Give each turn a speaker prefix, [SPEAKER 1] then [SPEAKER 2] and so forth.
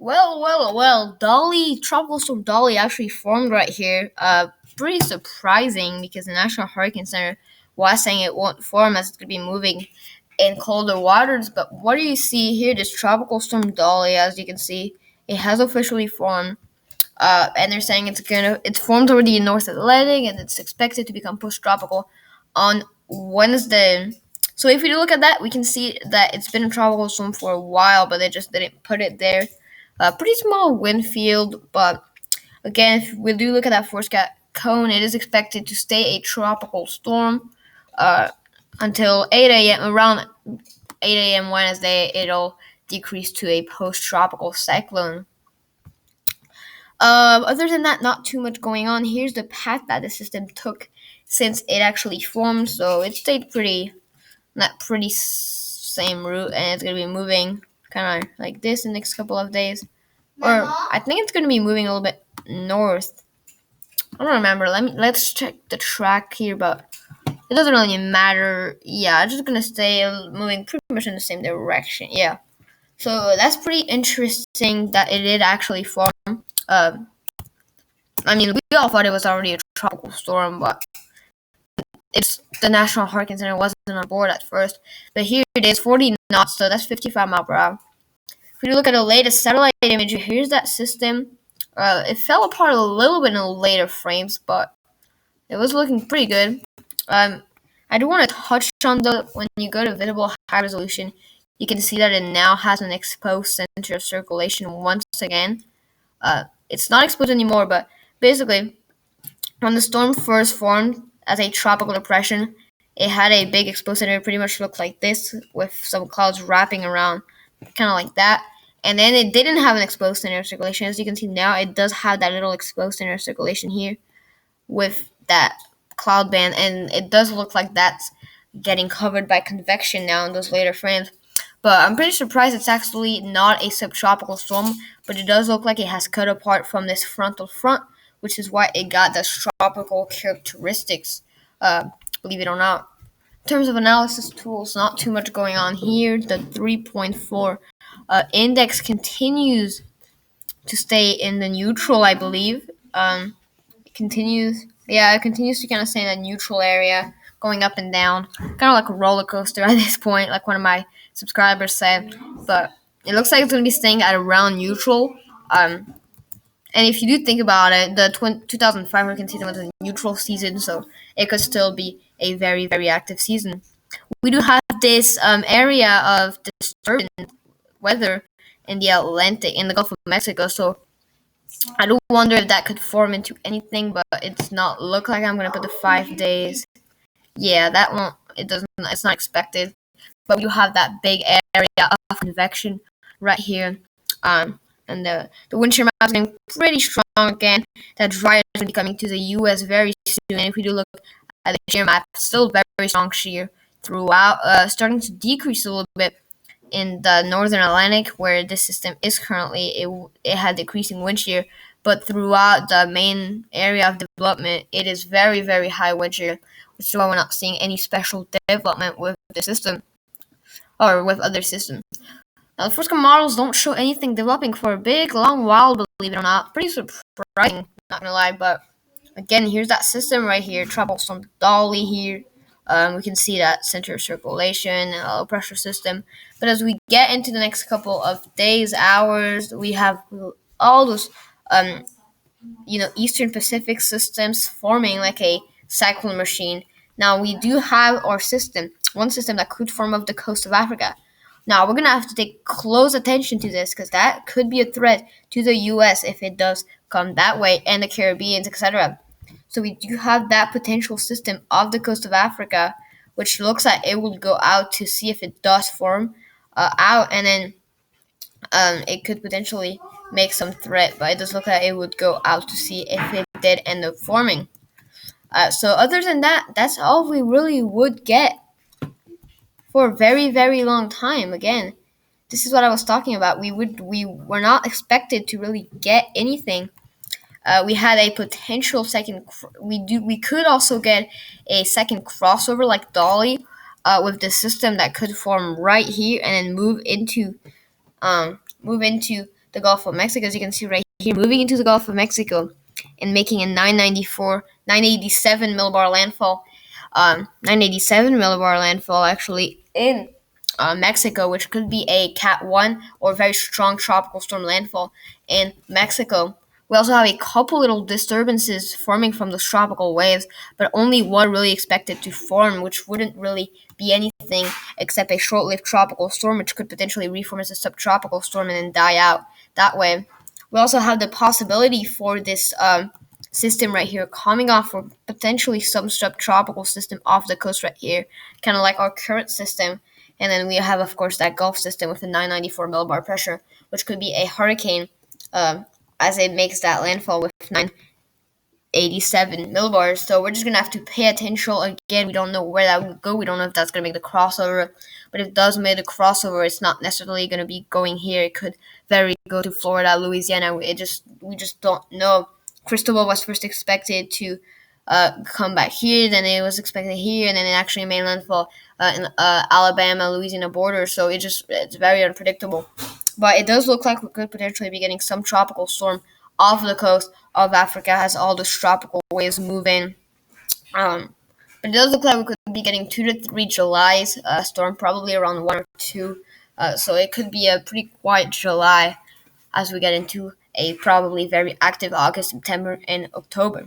[SPEAKER 1] Well. Dolly, Tropical Storm Dolly actually formed right here. Pretty surprising because the National Hurricane Center was saying it won't form as it's going to be moving in colder waters. But what do you see here? This Tropical Storm Dolly, as you can see, it has officially formed. And they're saying it's formed already in North Atlantic and it's expected to become post-tropical on Wednesday. So if we do look at that, we can see that it's been a tropical storm for a while, but they just didn't put it there. Pretty small wind field, but again, if we do look at that forecast cone, it is expected to stay a tropical storm uh, until 8 a.m. Around 8 a.m. Wednesday, it'll decrease to a post-tropical cyclone. Other than that, not too much going on. Here's the path that the system took since it actually formed. So it stayed pretty same route, and it's gonna be moving kind of like this in the next couple of days. Or I think it's gonna be moving a little bit north. I don't remember. Let's check the track here, but it doesn't really matter. Yeah, it's just gonna stay moving pretty much in the same direction. Yeah. So that's pretty interesting that it did actually form. Uh, I mean, we all thought it was already a tropical storm, but it's the National Hurricane Center wasn't on board at first. But here it is, 40 knots, so that's 55 miles per hour. If you look at the latest satellite image, here's that system. It fell apart a little bit in the later frames, but it was looking pretty good. I do want to touch on when you go to visible high resolution, you can see that it now has an exposed center of circulation once again. It's not exposed anymore, but basically, when the storm first formed as a tropical depression, it had a big exposed center. It pretty much looked like this, with some clouds wrapping around, kind of like that. And then it didn't have an exposed center of circulation. As you can see now, it does have that little exposed center of circulation here with that cloud band, and it does look like that's getting covered by convection now in those later frames. But I'm pretty surprised it's actually not a subtropical storm, but it does look like it has cut apart from this frontal front, which is why it got those tropical characteristics, believe it or not. In terms of analysis tools, not too much going on here. The 3.4 index continues to stay in the neutral, I believe. It continues to kind of stay in that neutral area, going up and down, kind of like a roller coaster at this point, like one of my subscribers said. But it looks like it's going to be staying at around neutral. And if you do think about it, the 2005 hurricane season was a neutral season, so it could still be a very, very active season. We do have this area of disturbing weather in the Atlantic, in the Gulf of Mexico, so I do wonder if that could form into anything, but it's not look like. I'm going to put the 5 days. Yeah, that won't, it doesn't, it's not expected. But we do have that big area of convection right here. And the wind shear map is getting pretty strong again. That dry is going to be coming to the U.S. very soon. And if we do look at the shear map, still very strong shear throughout, starting to decrease a little bit in the northern Atlantic, where this system is currently. It had decreasing wind shear, but throughout the main area of development, it is very, very high wind shear, which is why we're not seeing any special development with the system or with other systems. Now, the forecast models don't show anything developing for a big, long while, believe it or not. Pretty surprising, not gonna lie, but again, here's that system right here, Tropical Storm Dolly here. We can see that center of circulation, low pressure system. But as we get into the next couple of days, hours, we have all those, Eastern Pacific systems forming like a cyclone machine. Now, we do have our system, one system that could form off the coast of Africa. Now, we're going to have to take close attention to this because that could be a threat to the U.S. if it does come that way, and the Caribbean, etc. So we do have that potential system off the coast of Africa, which looks like it will go out to see if it does form out, and then it could potentially make some threat, but it does look like it would go out to see if it did end up forming. So other than that, that's all we really would get for a very, very long time. Again, this is what I was talking about. We were not expected to really get anything. We had a potential second. We could also get a second crossover like Dolly, with the system that could form right here and then move into the Gulf of Mexico, as you can see right here, moving into the Gulf of Mexico and making a 987 millibar landfall. 987 millibar landfall actually in Mexico, which could be a Cat 1 or very strong tropical storm landfall in Mexico. We also have a couple little disturbances forming from those tropical waves, but only one really expected to form, which wouldn't really be anything except a short-lived tropical storm, which could potentially reform as a subtropical storm and then die out that way. We also have the possibility for this system right here coming off for potentially some subtropical system off the coast right here, kind of like our current system. And then we have, of course, that Gulf system with the 994 millibar pressure, which could be a hurricane as it makes that landfall with 987 millibars. So we're just going to have to pay attention. Again, we don't know where that would go. We don't know if that's going to make the crossover. But if it does make the crossover, it's not necessarily going to be going here. It could very go to Florida, Louisiana. We just don't know. Cristobal was first expected to come back here, then it was expected here, and then it actually made landfall in Alabama, Louisiana border. So it's very unpredictable. But it does look like we could potentially be getting some tropical storm off the coast of Africa as all those tropical waves move in. But it does look like we could be getting 2 to 3 Julys storm, probably around 1 or 2. So it could be a pretty quiet July as we get into a probably very active August, September, and October.